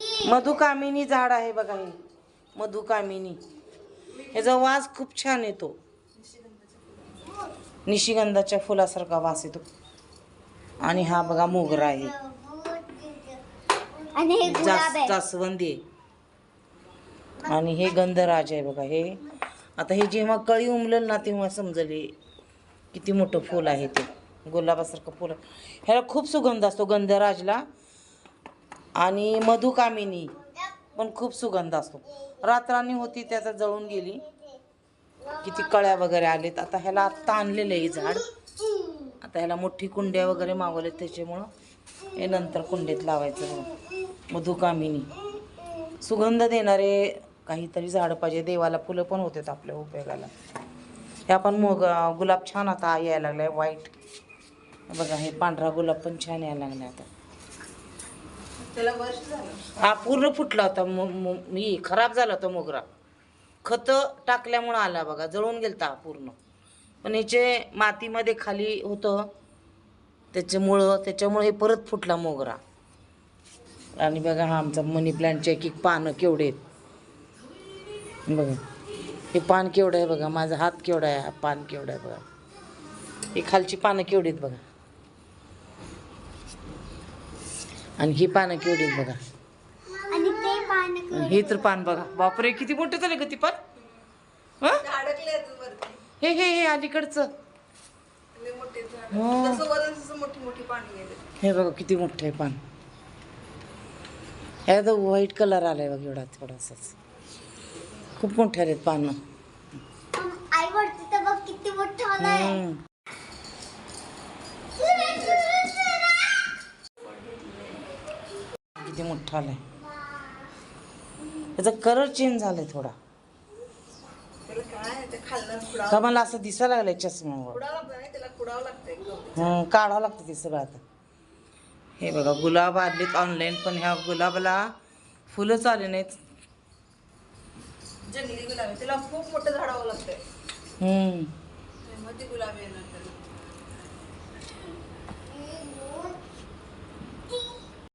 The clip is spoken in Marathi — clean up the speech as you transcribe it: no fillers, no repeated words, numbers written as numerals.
मधुकामिनी झाड आहे बघा हे, मधुकामिनी. ह्याचा वास खूप छान येतो, निशिगंधाच्या फुलासारखा वास येतो. आणि हा बघा मोगरा आहे, जास्वंदी आहे. आणि हे गंधराज आहे बघा. हे आता हे जेव्हा कळी उमलेल ना तेव्हा समजेल किती मोठं फूल आहे ते, गुलाबासारखं फुल. ह्याला खूप सुगंध असतो गंधराजला. आणि मधुकामिनी पण खूप सुगंध असतो. रातराणी होती त्याचा जळून गेली, किती कळ्या वगैरे आलेत. आता ह्याला आत्ता आणलेलं आहे झाड. आता ह्याला मोठी कुंड्या वगैरे मागवलेत, त्याच्यामुळं हे नंतर कुंडीत लावायचं. मधुकामिनी सुगंध देणारे काहीतरी झाड पाहिजे. देवाला फुलं पण होतात आपल्या उपयोगाला. हे आपण गुलाब छान आता यायला लागलाय व्हाईट बघा. हे पांढरा गुलाब पण छान यायला लागलाय आता. त्याला वर्ष झालं. हा पूर्ण फुटला होता, मी खराब झाला होता मोगरा. खत टाकल्यामुळं आला बघा, जळून गेलता पूर्ण. पण याचे मातीमध्ये खाली होतं त्याच्यामुळे हे परत फुटला मोगरा. आणि बघा हा आमचा मनी प्लांटचे एक एक पानं केवढे आहेत बघा. हे पान केवढं आहे बघा, माझा हात केवढा आहे, हा पान केवढं आहे बघा. ही खालची पानं केवढी आहेत बघा, आणि ही पानं केवढी आहेत बघा. हे तर पान बघा, बापरे किती मोठं झालं ग ती पान. हे हे हे अलीकडचं हे बघा किती मोठं आहे पान. ह्याचा व्हाईट कलर आलाय बघ एवढा थोडासाच. खूप मोठे आहेत पानं. किती मोठा आलाय. त्याचा कलर चेंज झालाय थोडा. का मला असं दिसायला लागलंय चष्म्यावर. काढावं लागतं ते सगळं आता. हे बघा गुलाब आलेत ऑनलाईन, पण ह्या गुलाबाला फुलंच आले नाहीत. जंगली गुलाब त्याला खूप मोठं झाडावं लागतंय. मध्ये गुलाब येणार त्याला.